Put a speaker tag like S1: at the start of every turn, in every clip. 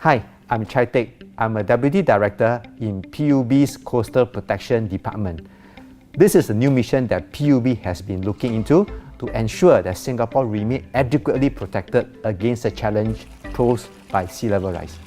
S1: Hi, I'm Chai Teck. I'm a Deputy Director in PUB's Coastal Protection Department. This is a new mission that PUB has been looking into to ensure that Singapore remains adequately protected against the challenge posed by sea level rise.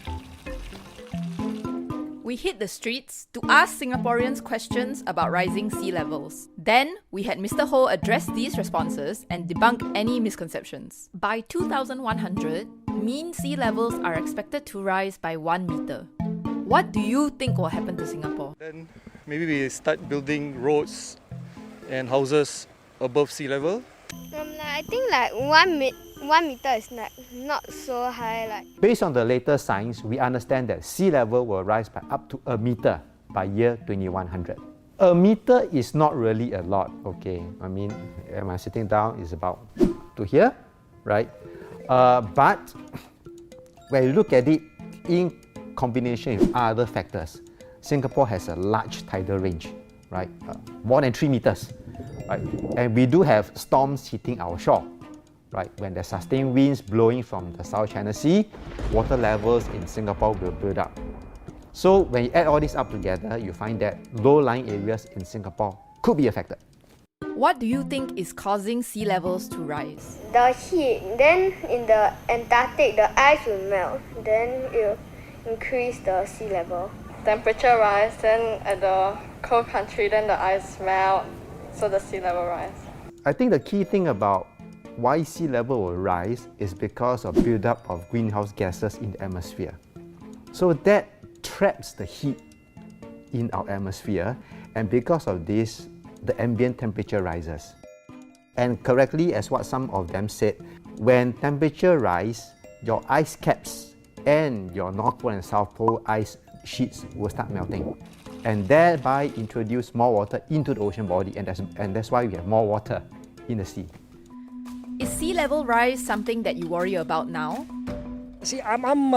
S2: We hit the streets to ask Singaporeans questions about rising sea levels. Then, we had Mr. Ho address these responses and debunk any misconceptions. By 2100, mean sea levels are expected to rise by 1 meter. What do you think will happen to Singapore?
S3: Then maybe we start building roads and houses above sea level.
S4: I think like 1 meter is not so high.
S1: Based on the latest science, we understand that sea level will rise by up to a meter by year 2100. A meter is not really a lot, okay? I mean, am I sitting down? Is about to here, right? But when you look at it in combination with other factors, Singapore has a large tidal range, right? More than 3 meters, right? And we do have storms hitting our shore, right? When there's sustained winds blowing from the South China Sea, water levels in Singapore will build up. So when you add all this up together, you find that low-lying areas in Singapore could be affected.
S2: What do you think is causing sea levels to rise?
S4: The heat, then in the Antarctic, the ice will melt, then it will increase the sea level.
S5: Temperature rise, then at the cold country, then the ice melt, so the sea level rise.
S1: I think the key thing about why sea level will rise is because of buildup of greenhouse gases in the atmosphere. So that traps the heat in our atmosphere, and because of this, the ambient temperature rises. And correctly, as what some of them said, when temperature rise, your ice caps and your North Pole and South Pole ice sheets will start melting, and thereby introduce more water into the ocean body, and that's why we have more water in the sea.
S2: Is sea level rise something that you worry about now?
S6: See, I'm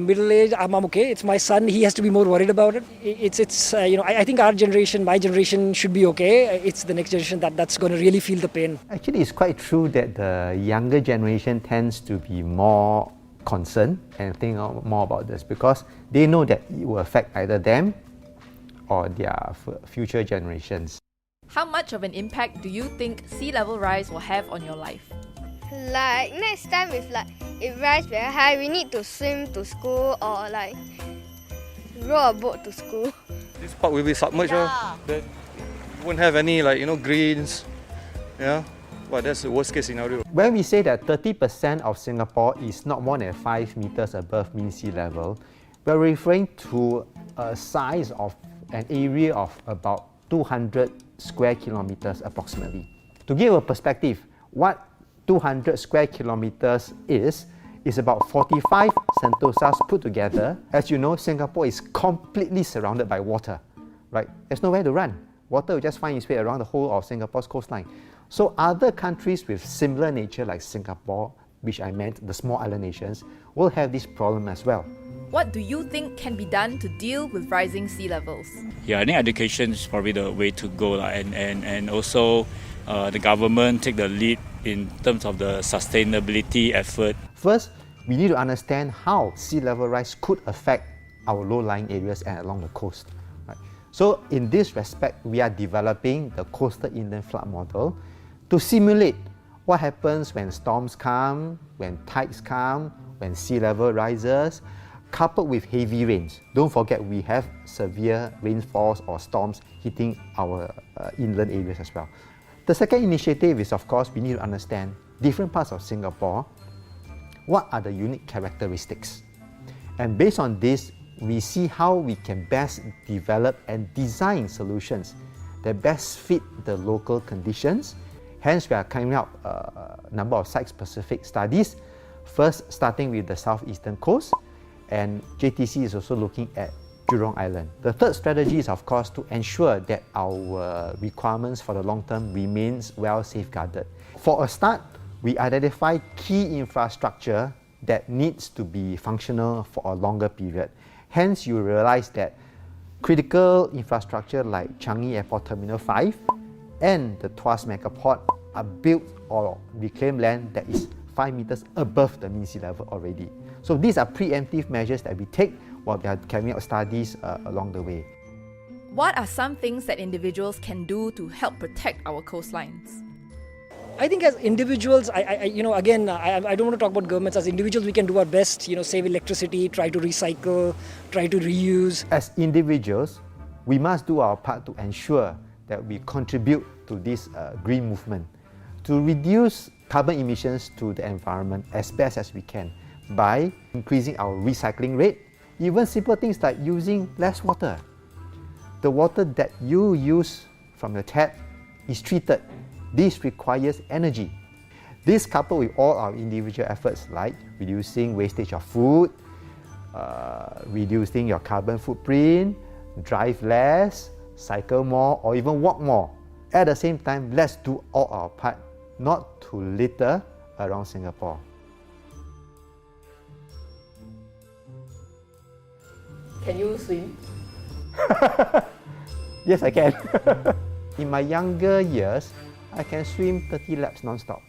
S6: middle-aged. I'm okay. It's my son. He has to be more worried about it. I think our generation, my generation, should be okay. It's the next generation that's going to really feel the pain.
S1: Actually, it's quite true that the younger generation tends to be more concerned and think more about this because they know that it will affect either them or their future generations.
S2: How much of an impact do you think sea level rise will have on your life?
S4: Like next time if it rise very high, we need to swim to school or row a boat to school.
S3: This part will be submerged. Then you won't have any greens. Yeah, well, that's the worst case scenario.
S1: When we say that 30% of Singapore is not more than 5 meters above mean sea level, we're referring to a size of an area of about 200 square kilometers approximately. To give a perspective, what 200 square kilometers is about 45 Sentosas put together. As you know, Singapore is completely surrounded by water, right? There's nowhere to run. Water will just find its way around the whole of Singapore's coastline. So other countries with similar nature like Singapore, which I meant the small island nations, will have this problem as well.
S2: What do you think can be done to deal with rising sea levels?
S7: Yeah, I think education is probably the way to go, and also the government take the lead in terms of the sustainability effort.
S1: First, we need to understand how sea level rise could affect our low-lying areas and along the coast. Right? So in this respect, we are developing the coastal inland flood model to simulate what happens when storms come, when tides come, when sea level rises, coupled with heavy rains. Don't forget we have severe rainfalls or storms hitting our inland areas as well. The second initiative is, of course, we need to understand different parts of Singapore, what are the unique characteristics. And based on this, we see how we can best develop and design solutions that best fit the local conditions. Hence, we are coming up a number of site-specific studies, first starting with the southeastern coast, and JTC is also looking at Jurong Island. The third strategy is, of course, to ensure that our requirements for the long term remains well safeguarded. For a start, we identify key infrastructure that needs to be functional for a longer period. Hence, you realize that critical infrastructure like Changi Airport Terminal 5 and the Tuas Megaport are built or reclaimed land that is 5 meters above the mean sea level already. So these are preemptive measures that we take while they are carrying out studies along the way.
S2: What are some things that individuals can do to help protect our coastlines?
S6: I think as individuals, I don't want to talk about governments. As individuals, we can do our best, save electricity, try to recycle, try to reuse.
S1: As individuals, we must do our part to ensure that we contribute to this green movement, to reduce carbon emissions to the environment as best as we can by increasing our recycling rate, even simple things like using less water. The water that you use from the tap is treated. This requires energy. This coupled with all our individual efforts like reducing wastage of food, reducing your carbon footprint, drive less, cycle more, or even walk more. At the same time, let's do all our part not to litter around Singapore.
S2: Can you swim?
S1: Yes, I can. In my younger years, I can swim 30 laps non-stop.